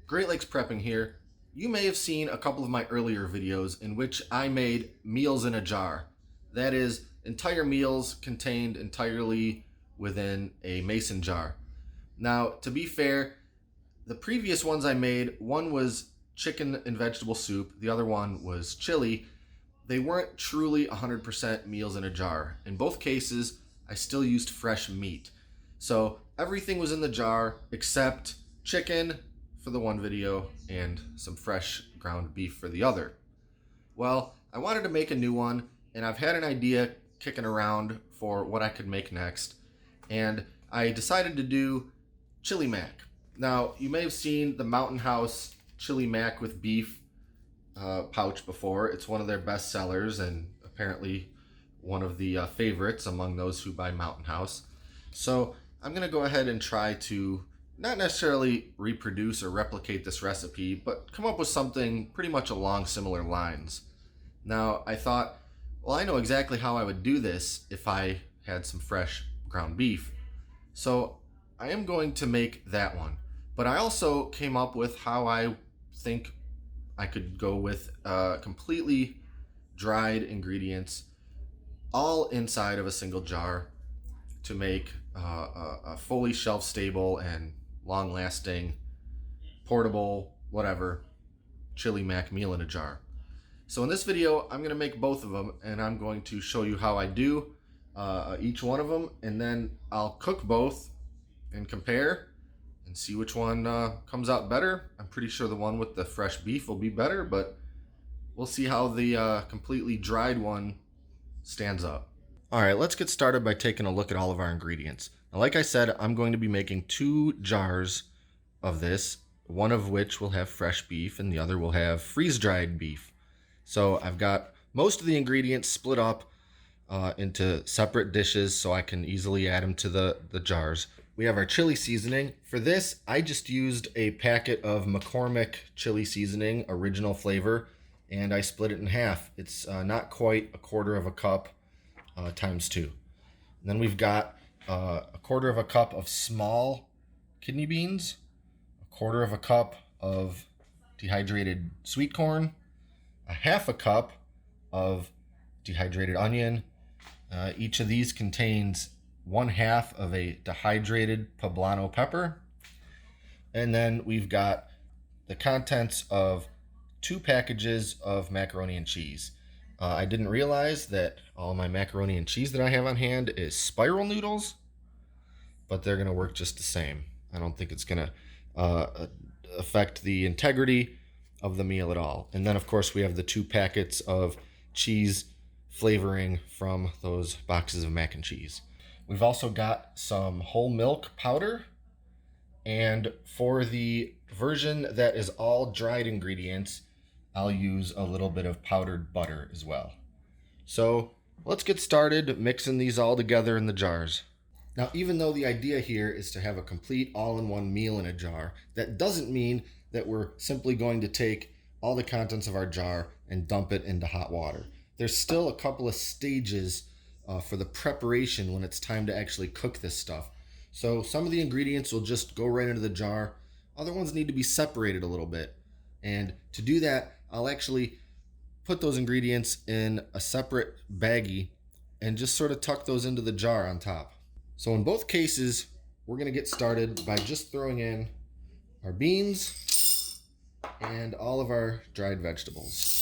Great Lakes Prepping here. You may have seen a couple of my earlier videos in which I made meals in a jar. That is, entire meals contained entirely within a mason jar. Now, to be fair, the previous ones I made, one was chicken and vegetable soup, the other one was chili. They weren't truly 100% meals in a jar. In both cases, I still used fresh meat. So everything was in the jar except chicken for the one video and some fresh ground beef for the other. Well, I wanted to make a new one, and I've had an idea kicking around for what I could make next, and I decided to do chili mac. Now, you may have seen the Mountain House chili mac with beef pouch before. It's one of their best sellers and apparently one of the favorites among those who buy Mountain House. So I'm going to go ahead and try to not necessarily reproduce or replicate this recipe, but come up with something pretty much along similar lines. Now, I thought, well, I know exactly how I would do this if I had some fresh ground beef. So I am going to make that one. But I also came up with how I think I could go with completely dried ingredients all inside of a single jar to make a fully shelf-stable and long-lasting, portable, whatever, chili mac meal in a jar. So in this video, I'm going to make both of them, and I'm going to show you how I do each one of them, and then I'll cook both and compare and see which one comes out better. I'm pretty sure the one with the fresh beef will be better, but we'll see how the completely dried one stands up. All right, let's get started by taking a look at all of our ingredients. Now, like I said, I'm going to be making 2 jars of this, one of which will have fresh beef and the other will have freeze-dried beef. So I've got most of the ingredients split up into separate dishes so I can easily add them to the jars. We have our chili seasoning. For this, I just used a packet of McCormick chili seasoning, original flavor, and I split it in half. It's not quite a quarter of a cup times 2. And then we've got a quarter of a cup of small kidney beans, a quarter of a cup of dehydrated sweet corn, a half a cup of dehydrated onion. Each of these contains 1/2 of a dehydrated poblano pepper. And then we've got the contents of 2 packages of macaroni and cheese. I didn't realize that all my macaroni and cheese that I have on hand is spiral noodles, but they're going to work just the same. I don't think it's going to affect the integrity of the meal at all. And then, of course, we have the 2 packets of cheese flavoring from those boxes of mac and cheese. We've also got some whole milk powder, and for the version that is all dried ingredients, I'll use a little bit of powdered butter as well. So let's get started mixing these all together in the jars. Now, even though the idea here is to have a complete all-in-one meal in a jar, that doesn't mean that we're simply going to take all the contents of our jar and dump it into hot water. There's still a couple of stages for the preparation when it's time to actually cook this stuff. So some of the ingredients will just go right into the jar. Other ones need to be separated a little bit. And to do that, I'll actually put those ingredients in a separate baggie and just sort of tuck those into the jar on top. So in both cases, we're going to get started by just throwing in our beans and all of our dried vegetables.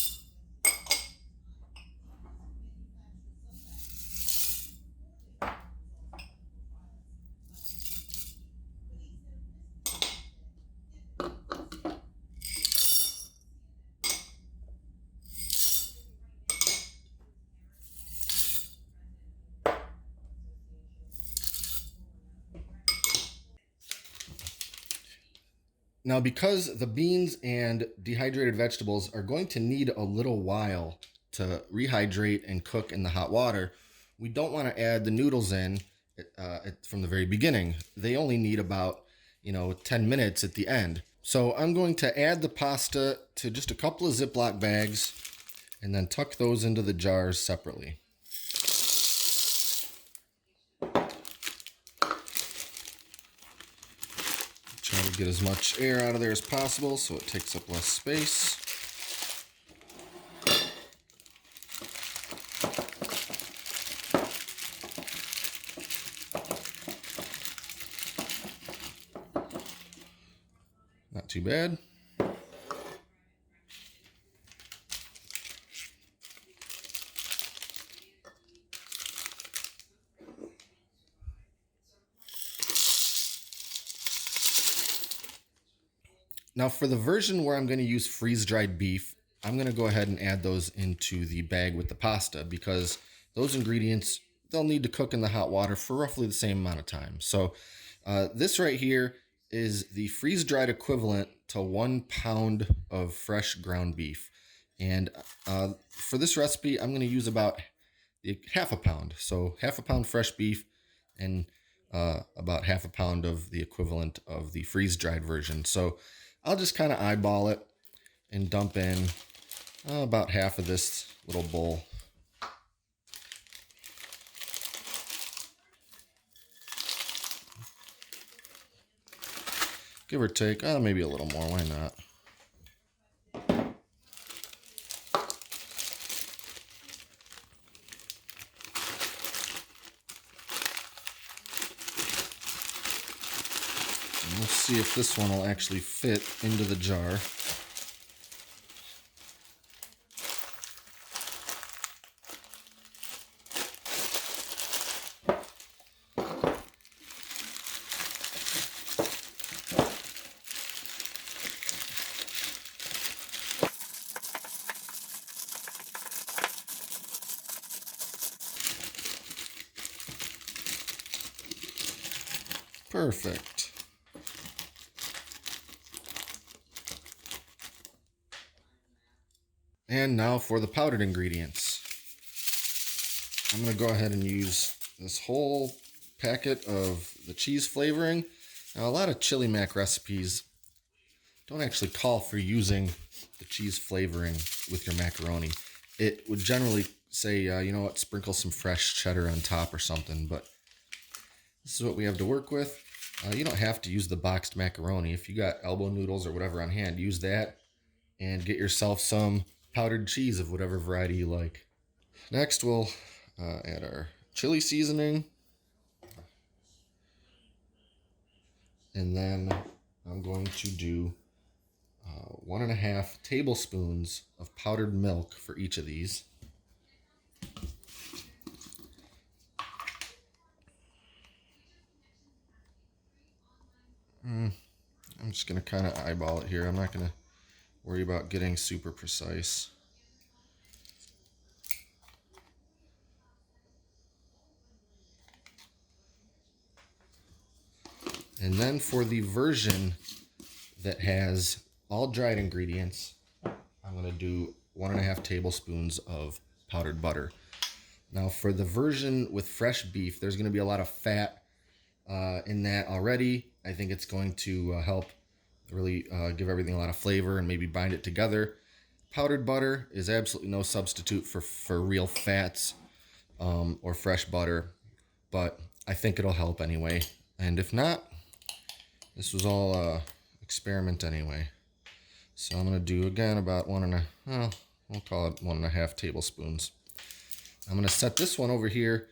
Now, because the beans and dehydrated vegetables are going to need a little while to rehydrate and cook in the hot water, we don't want to add the noodles in from the very beginning. They only need about 10 minutes at the end. So I'm going to add the pasta to just a couple of Ziploc bags and then tuck those into the jars separately. Try to get as much air out of there as possible so it takes up less space. Not too bad. Now for the version where I'm going to use freeze-dried beef, I'm going to go ahead and add those into the bag with the pasta because those ingredients, they'll need to cook in the hot water for roughly the same amount of time. So this right here is the freeze-dried equivalent to 1 pound of fresh ground beef. And for this recipe, I'm going to use about half a pound. So half a pound fresh beef and about half a pound of the equivalent of the freeze-dried version. So I'll just kind of eyeball it and dump in about half of this little bowl. Give or take, maybe a little more, why not? And we'll see if this one will actually fit into the jar. Perfect. And now for the powdered ingredients. I'm going to go ahead and use this whole packet of the cheese flavoring. Now, a lot of chili mac recipes don't actually call for using the cheese flavoring with your macaroni. It would generally say, you know what, sprinkle some fresh cheddar on top or something, but this is what we have to work with. You don't have to use the boxed macaroni. If you got elbow noodles or whatever on hand, use that and get yourself some powdered cheese of whatever variety you like. Next, we'll add our chili seasoning. And then I'm going to do 1.5 tablespoons of powdered milk for each of these. I'm just going to kind of eyeball it here. I'm not going to worry about getting super precise. And then for the version that has all dried ingredients, I'm going to do 1.5 tablespoons of powdered butter. Now for the version with fresh beef, there's going to be a lot of fat in that already. I think it's going to help really give everything a lot of flavor and maybe bind it together. Powdered butter is absolutely no substitute for real fats or fresh butter, but I think it'll help anyway. And if not, this was all experiment anyway. So I'm going to do again about we'll call it 1.5 tablespoons. I'm going to set this one over here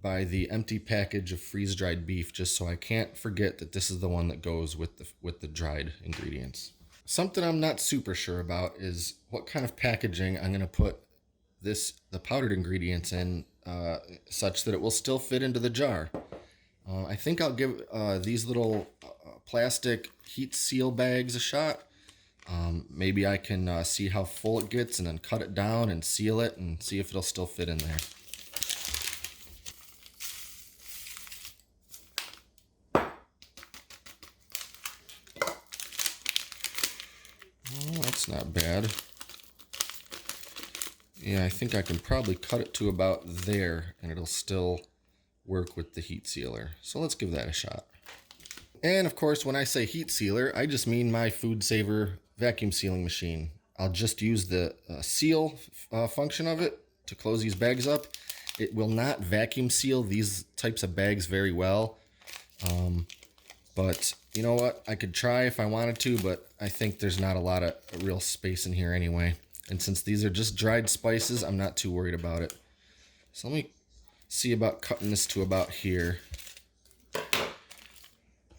by the empty package of freeze-dried beef, just so I can't forget that this is the one that goes with the dried ingredients. Something I'm not super sure about is what kind of packaging I'm going to put the powdered ingredients in, such that it will still fit into the jar. I think I'll give these little plastic heat seal bags a shot. Maybe I can see how full it gets and then cut it down and seal it and see if it'll still fit in there. Oh, that's not bad. Yeah, I think I can probably cut it to about there and it'll still work with the heat sealer. So let's give that a shot. And of course, when I say heat sealer, I just mean my Food Saver vacuum sealing machine. I'll just use the seal function of it to close these bags up. It will not vacuum seal these types of bags very well. But you know what? I could try if I wanted to, but I think there's not a lot of real space in here anyway. And since these are just dried spices, I'm not too worried about it. So let me see about cutting this to about here.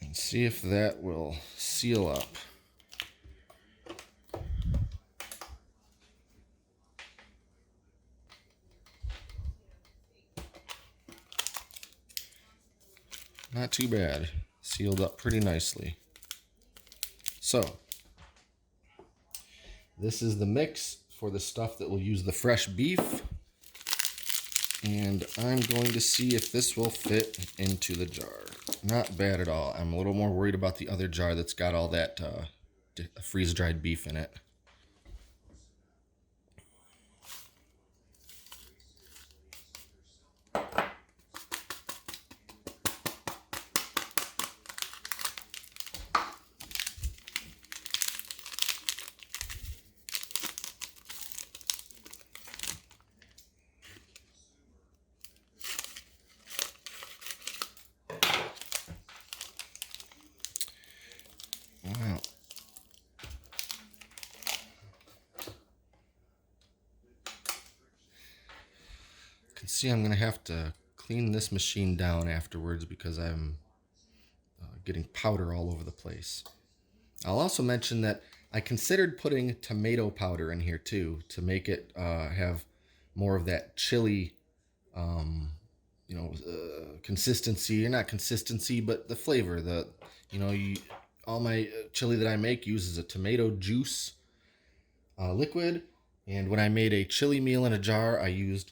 And see if that will seal up. Not too bad. Sealed up pretty nicely. So, this is the mix for the stuff that will use the fresh beef. And I'm going to see if this will fit into the jar. Not bad at all. I'm a little more worried about the other jar that's got all that freeze-dried beef in it. Wow. You can see I'm going to have to clean this machine down afterwards because I'm getting powder all over the place. I'll also mention that I considered putting tomato powder in here too to make it have more of that chili consistency, or not consistency, but the flavor. All my chili that I make uses a tomato juice liquid, and when I made a chili meal in a jar, I used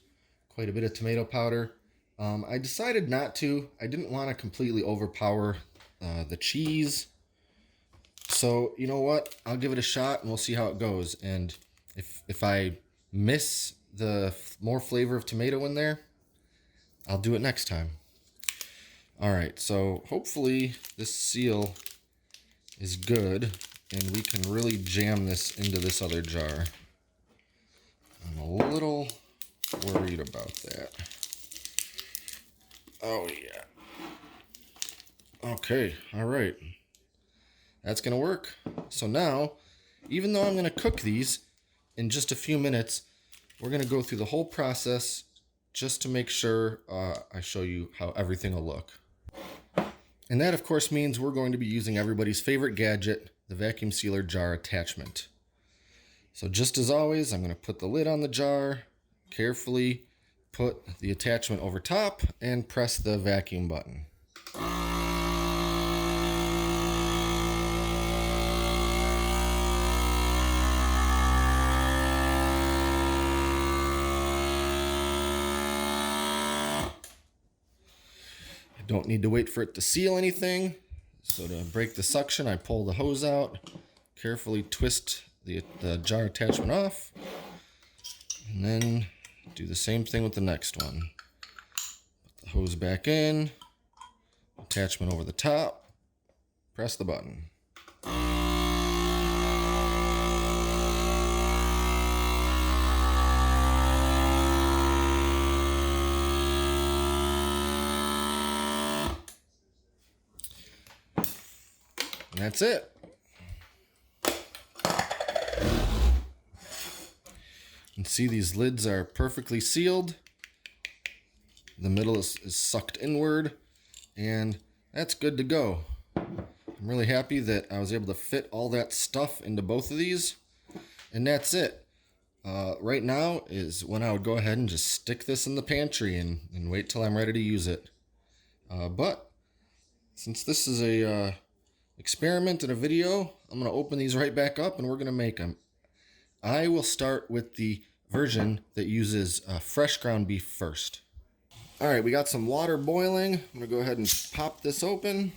quite a bit of tomato powder. I decided not to. I didn't want to completely overpower the cheese. So, you know what? I'll give it a shot and we'll see how it goes. And if I miss the more flavor of tomato in there, I'll do it next time. All right, so hopefully this seal is good and we can really jam this into this other jar. I'm a little worried about that. Oh yeah. Okay, all right. That's gonna work. So now, even though I'm gonna cook these in just a few minutes, we're gonna go through the whole process just to make sure I show you how everything will look. And that, of course, means we're going to be using everybody's favorite gadget, the vacuum sealer jar attachment. So just as always, I'm going to put the lid on the jar, carefully put the attachment over top, and press the vacuum button. Don't need to wait for it to seal anything. So to break the suction, I pull the hose out, carefully twist the jar attachment off, and then do the same thing with the next one. Put the hose back in, attachment over the top, press the button. And that's it. You can see these lids are perfectly sealed. The middle is sucked inward, and that's good to go. I'm really happy that I was able to fit all that stuff into both of these, and that's it. Right now is when I would go ahead and just stick this in the pantry and wait till I'm ready to use it. But since this is a experiment in a video, I'm going to open these right back up and we're going to make them. I will start with the version that uses fresh ground beef first. All right, we got some water boiling. I'm going to go ahead and pop this open.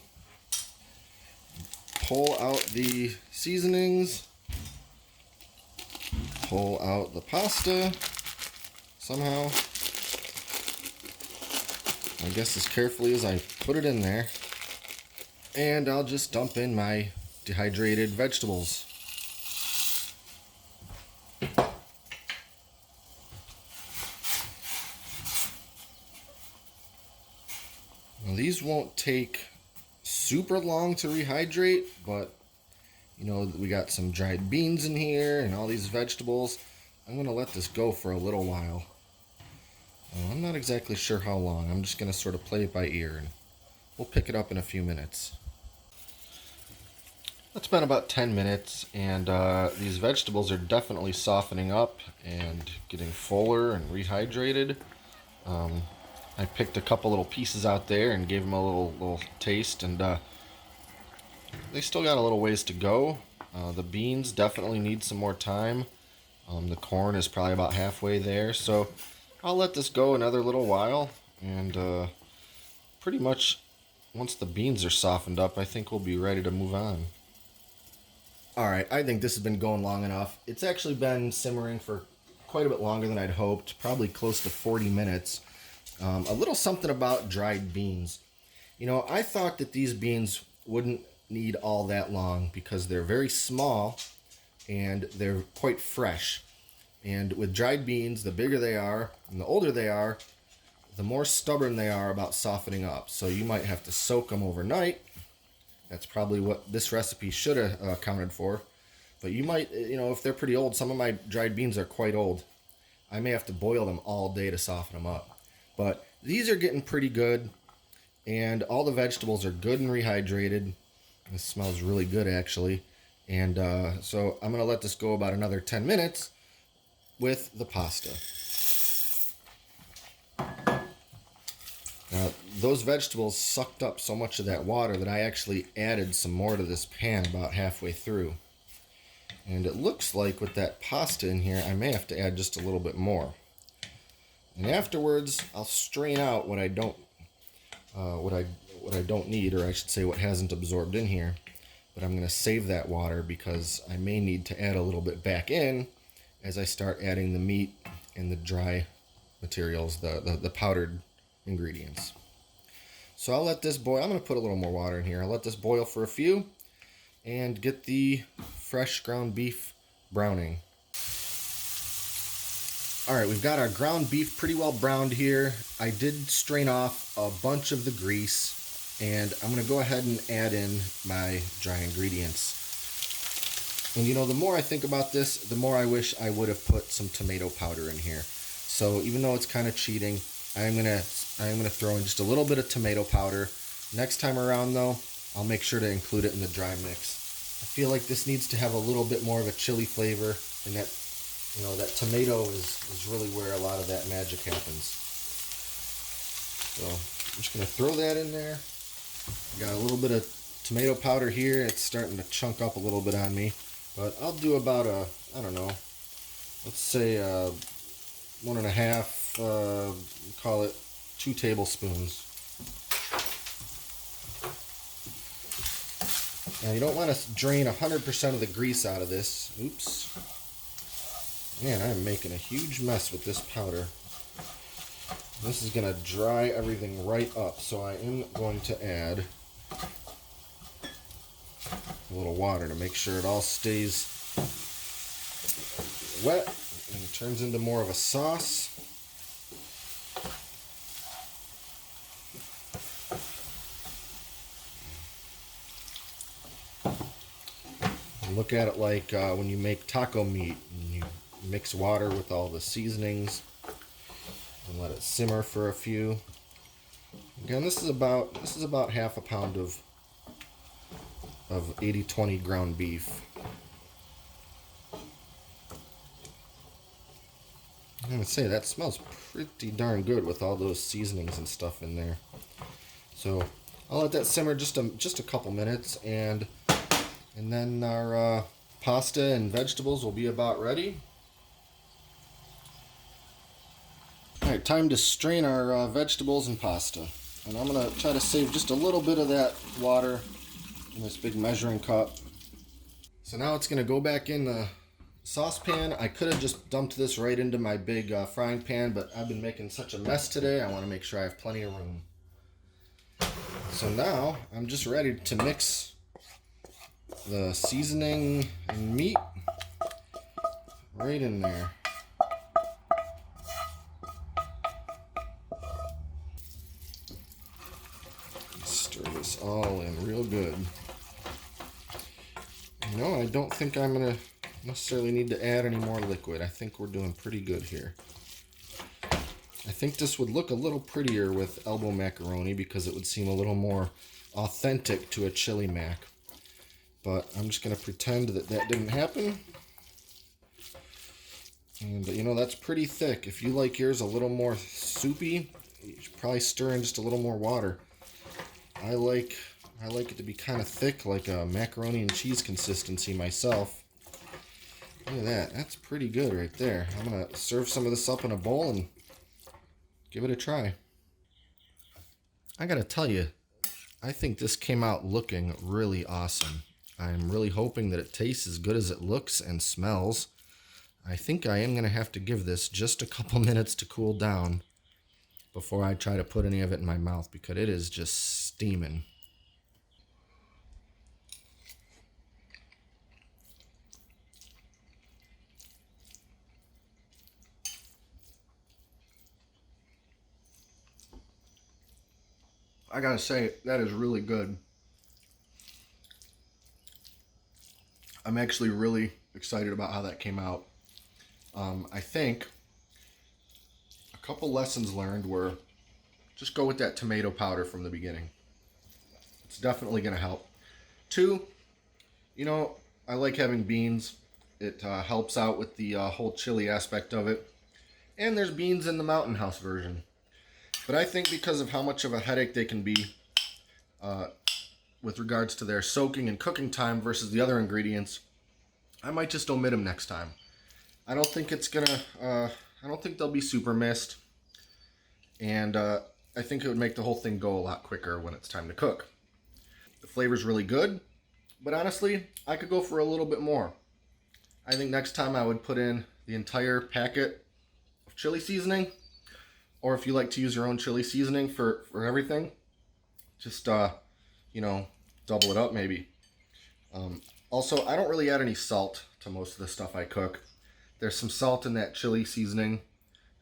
Pull out the seasonings. Pull out the pasta somehow. I guess as carefully as I put it in there. And I'll just dump in my dehydrated vegetables. Now these won't take super long to rehydrate, but you know, we got some dried beans in here and all these vegetables. I'm going to let this go for a little while. I'm not exactly sure how long. I'm just going to sort of play it by ear, and we'll pick it up in a few minutes. It's been about 10 minutes, and these vegetables are definitely softening up and getting fuller and rehydrated. I picked a couple little pieces out there and gave them a little taste, and they still got a little ways to go. The beans definitely need some more time. The corn is probably about halfway there, so I'll let this go another little while, and pretty much once the beans are softened up, I think we'll be ready to move on. Alright, I think this has been going long enough. It's actually been simmering for quite a bit longer than I'd hoped, probably close to 40 minutes. A little something about dried beans. You know, I thought that these beans wouldn't need all that long because they're very small and they're quite fresh. And with dried beans, the bigger they are and the older they are, the more stubborn they are about softening up. So you might have to soak them overnight. That's probably what this recipe should have accounted for. But you might, you know, if they're pretty old, some of my dried beans are quite old. I may have to boil them all day to soften them up. But these are getting pretty good, and all the vegetables are good and rehydrated. This smells really good, actually. And so I'm going to let this go about another 10 minutes with the pasta. Now, those vegetables sucked up so much of that water that I actually added some more to this pan about halfway through. And it looks like with that pasta in here, I may have to add just a little bit more. And afterwards, I'll strain out what I don't need, or I should say what hasn't absorbed in here. But I'm going to save that water because I may need to add a little bit back in as I start adding the meat and the dry materials, the powdered ingredients. So I'll let this boil. I'm going to put a little more water in here. I'll let this boil for a few and get the fresh ground beef browning. Alright, we've got our ground beef pretty well browned here. I did strain off a bunch of the grease, and I'm going to go ahead and add in my dry ingredients. And you know, the more I think about this, the more I wish I would have put some tomato powder in here. So even though it's kind of cheating, I'm gonna throw in just a little bit of tomato powder. Next time around, though, I'll make sure to include it in the dry mix. I feel like this needs to have a little bit more of a chili flavor, and that, you know, that tomato is really where a lot of that magic happens. So I'm just gonna throw that in there. Got a little bit of tomato powder here. It's starting to chunk up a little bit on me, but I'll do about I don't know, let's say 1.5. Call it 2 tablespoons. Now you don't want to drain 100% of the grease out of this. Oops. Man, I'm making a huge mess with this powder. This is going to dry everything right up, so I am going to add a little water to make sure it all stays wet and turns into more of a sauce. Look at it like when you make taco meat and you mix water with all the seasonings and let it simmer for a few. Again, this is about half a pound of 80-20 ground beef. I'm gonna say that smells pretty darn good with all those seasonings and stuff in there. So I'll let that simmer just a couple minutes, and then our pasta and vegetables will be about ready. Alright, time to strain our vegetables and pasta. And I'm going to try to save just a little bit of that water in this big measuring cup. So now it's going to go back in the saucepan. I could have just dumped this right into my big frying pan, but I've been making such a mess today, I want to make sure I have plenty of room. So now I'm just ready to mix the seasoning and meat right in there. Stir this all in real good. I don't think I'm going to necessarily need to add any more liquid. I think we're doing pretty good here. I think this would look a little prettier with elbow macaroni because it would seem a little more authentic to a chili mac. But I'm just going to pretend that didn't happen. And that's pretty thick. If you like yours a little more soupy, you should probably stir in just a little more water. I like it to be kind of thick, like a macaroni and cheese consistency myself. Look at that. That's pretty good right there. I'm going to serve some of this up in a bowl and give it a try. I got to tell you, I think this came out looking really awesome. I'm really hoping that it tastes as good as it looks and smells. I think I am going to have to give this just a couple minutes to cool down before I try to put any of it in my mouth because it is just steaming. I gotta say, that is really good. I'm actually really excited about how that came out. I think a couple lessons learned were just go with that tomato powder from the beginning. It's definitely going to help. 2, I like having beans. It helps out with the whole chili aspect of it. And there's beans in the Mountain House version. But I think because of how much of a headache they can be with regards to their soaking and cooking time versus the other ingredients, I might just omit them next time. I don't think it's gonna, I don't think they'll be super missed. And I think it would make the whole thing go a lot quicker when it's time to cook. The flavor's really good, but honestly, I could go for a little bit more. I think next time I would put in the entire packet of chili seasoning, or if you like to use your own chili seasoning for everything, just, double it up maybe. Also, I don't really add any salt to most of the stuff I cook. There's some salt in that chili seasoning.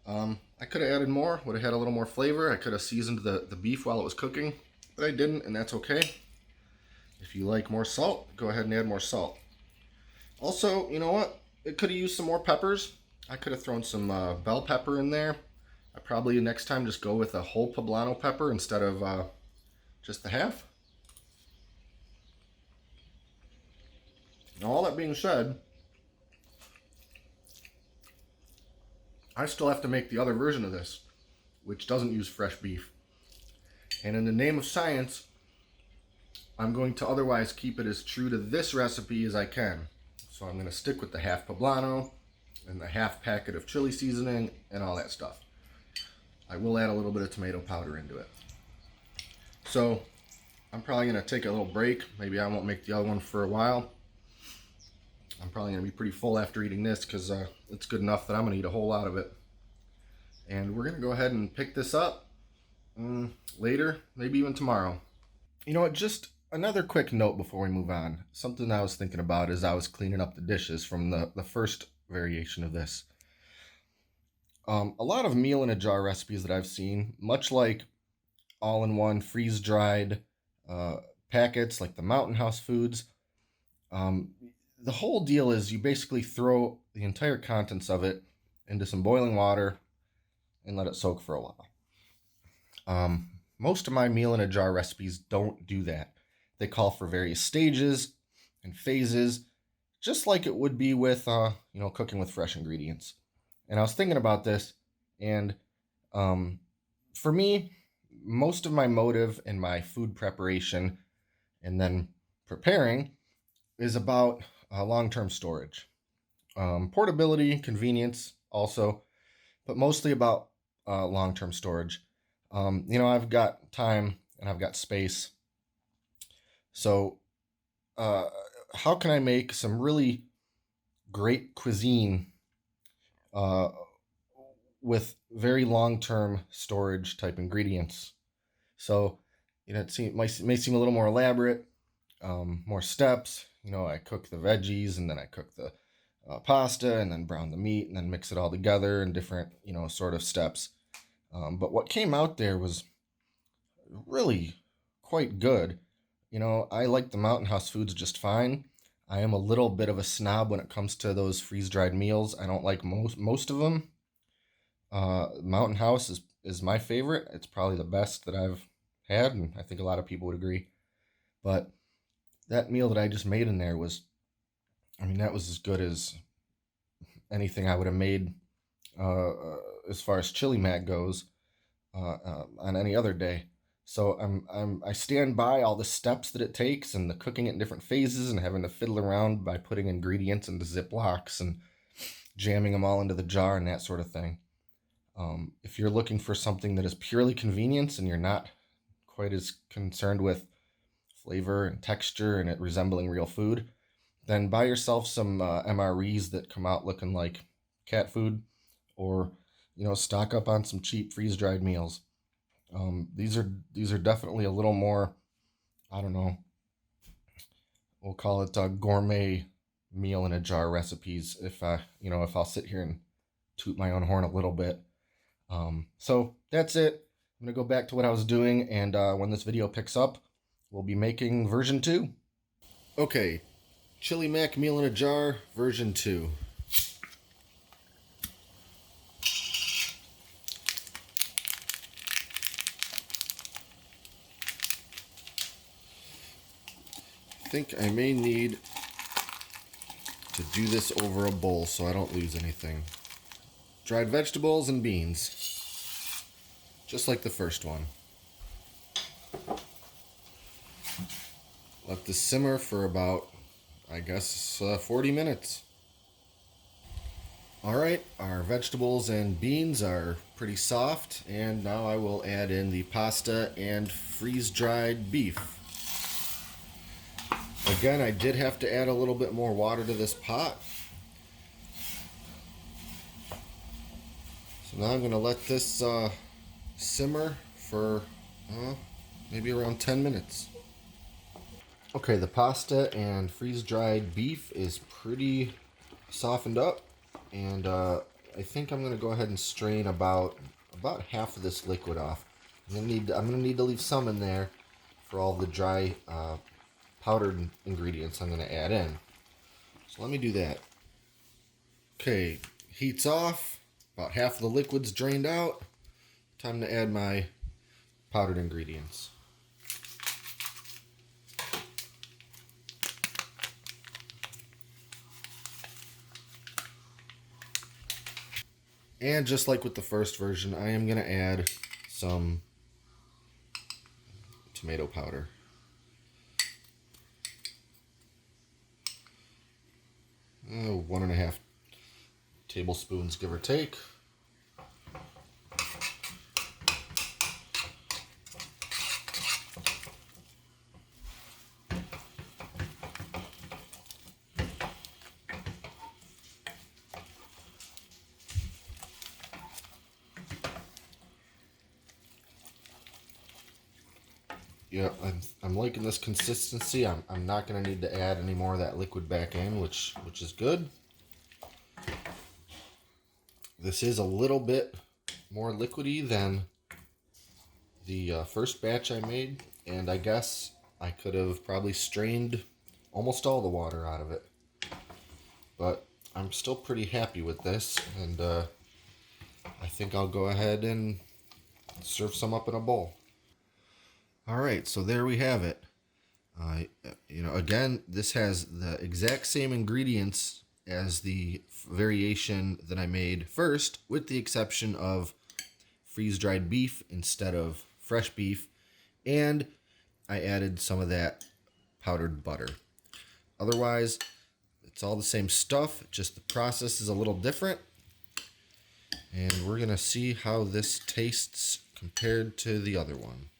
I could have added more, would have had a little more flavor. I could have seasoned the beef while it was cooking, but I didn't, and that's okay. If you like more salt, go ahead and add more salt. Also, you know what? It could have used some more peppers. I could have thrown some bell pepper in there. I probably next time just go with a whole poblano pepper instead of just the half. Now, all that being said, I still have to make the other version of this, which doesn't use fresh beef. And in the name of science, I'm going to otherwise keep it as true to this recipe as I can. So I'm going to stick with the half poblano and the half packet of chili seasoning and all that stuff. I will add a little bit of tomato powder into it. So I'm probably going to take a little break. Maybe I won't make the other one for a while. I'm probably going to be pretty full after eating this because it's good enough that I'm going to eat a whole lot of it. And we're going to go ahead and pick this up later, maybe even tomorrow. You know what, just another quick note before we move on. Something I was thinking about as I was cleaning up the dishes from the first variation of this. A lot of meal in a jar recipes that I've seen, much like all-in-one freeze-dried packets like the Mountain House foods, the whole deal is you basically throw the entire contents of it into some boiling water and let it soak for a while. Most of my meal in a jar recipes don't do that. They call for various stages and phases, just like it would be with cooking with fresh ingredients. And I was thinking about this, and for me, most of my motive in my food preparation and then preparing is about long-term storage. Portability, convenience also, but mostly about long-term storage. I've got time and I've got space. So how can I make some really great cuisine with very long-term storage type ingredients? So, it may seem a little more elaborate, more steps. I cook the veggies and then I cook the pasta and then brown the meat and then mix it all together in different, sort of steps. But what came out there was really quite good. You know, I like the Mountain House foods just fine. I am a little bit of a snob when it comes to those freeze-dried meals. I don't like most of them. Mountain House is my favorite. It's probably the best that I've had, and I think a lot of people would agree. But that meal that I just made in there was, I mean, that was as good as anything I would have made as far as chili mac goes on any other day. So I stand by all the steps that it takes and the cooking it in different phases and having to fiddle around by putting ingredients into Ziplocs and jamming them all into the jar and that sort of thing. If you're looking for something that is purely convenience and you're not quite as concerned with flavor and texture and it resembling real food, then buy yourself some MREs that come out looking like cat food, or stock up on some cheap freeze dried meals. These are definitely a little more, I don't know, we'll call it gourmet meal in a jar recipes. If I'll sit here and toot my own horn a little bit. So that's it. I'm gonna go back to what I was doing, and when this video picks up, we'll be making version 2. Okay, chili mac meal in a jar, version 2. I think I may need to do this over a bowl so I don't lose anything. Dried vegetables and beans, just like the first one. Let this simmer for about, I guess, 40 minutes. Alright, our vegetables and beans are pretty soft, and now I will add in the pasta and freeze-dried beef. Again, I did have to add a little bit more water to this pot. So now I'm going to let this simmer for maybe around 10 minutes. Okay, the pasta and freeze-dried beef is pretty softened up, and I think I'm going to go ahead and strain about half of this liquid off. I'm going to need to leave some in there for all the dry powdered ingredients I'm going to add in. So let me do that. Okay, heat's off. About half of the liquid's drained out. Time to add my powdered ingredients. And just like with the first version, I am going to add some tomato powder. 1.5 tablespoons, give or take. Yeah, I'm liking this consistency. I'm not going to need to add any more of that liquid back in, which is good. This is a little bit more liquidy than the first batch I made, and I guess I could have probably strained almost all the water out of it. But I'm still pretty happy with this, and I think I'll go ahead and serve some up in a bowl. All right, so there we have it. Again, this has the exact same ingredients as the variation that I made first, with the exception of freeze-dried beef instead of fresh beef, and I added some of that powdered butter. Otherwise, it's all the same stuff, just the process is a little different. And we're going to see how this tastes compared to the other one.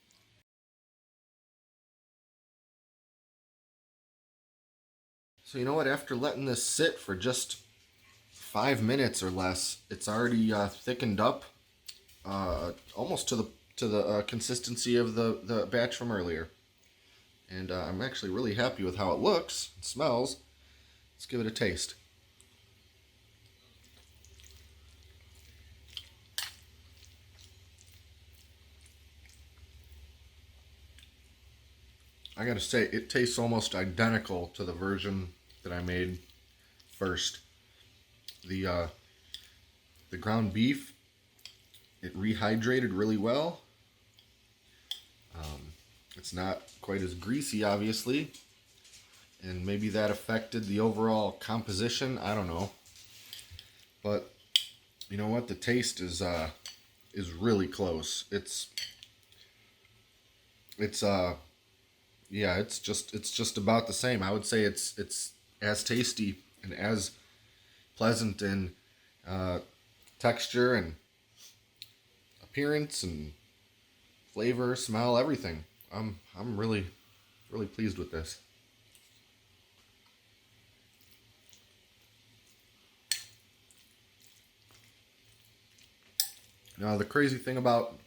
So you know what, after letting this sit for just 5 minutes or less, it's already thickened up almost to the consistency of the batch from earlier. And I'm actually really happy with how it looks and smells. Let's give it a taste. I gotta say, it tastes almost identical to the version that I made first. The ground beef, it rehydrated really well. It's not quite as greasy, obviously, and maybe that affected the overall composition. I don't know, but you know what? The taste is really close. Yeah, it's just about the same. I would say it's as tasty and as pleasant in texture and appearance and flavor, smell, everything. I'm really pleased with this. Now the crazy thing about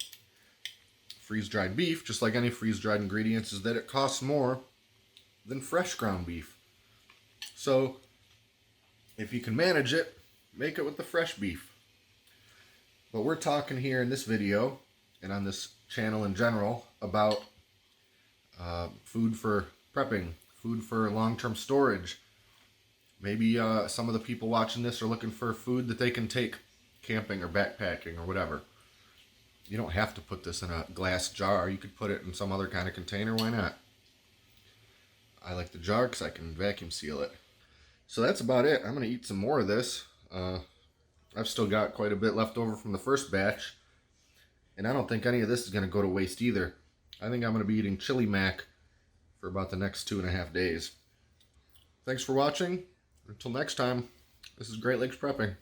freeze-dried beef, just like any freeze-dried ingredients, is that it costs more than fresh ground beef. So if you can manage it, make it with the fresh beef. But we're talking here in this video and on this channel in general about food for prepping, food for long-term storage. Maybe some of the people watching this are looking for food that they can take camping or backpacking or whatever. You don't have to put this in a glass jar. You could put it in some other kind of container. Why not? I like the jar because I can vacuum seal it. So that's about it. I'm going to eat some more of this. I've still got quite a bit left over from the first batch. And I don't think any of this is going to go to waste either. I think I'm going to be eating chili mac for about the next 2.5 days. Thanks for watching. Until next time, this is Great Lakes Prepping.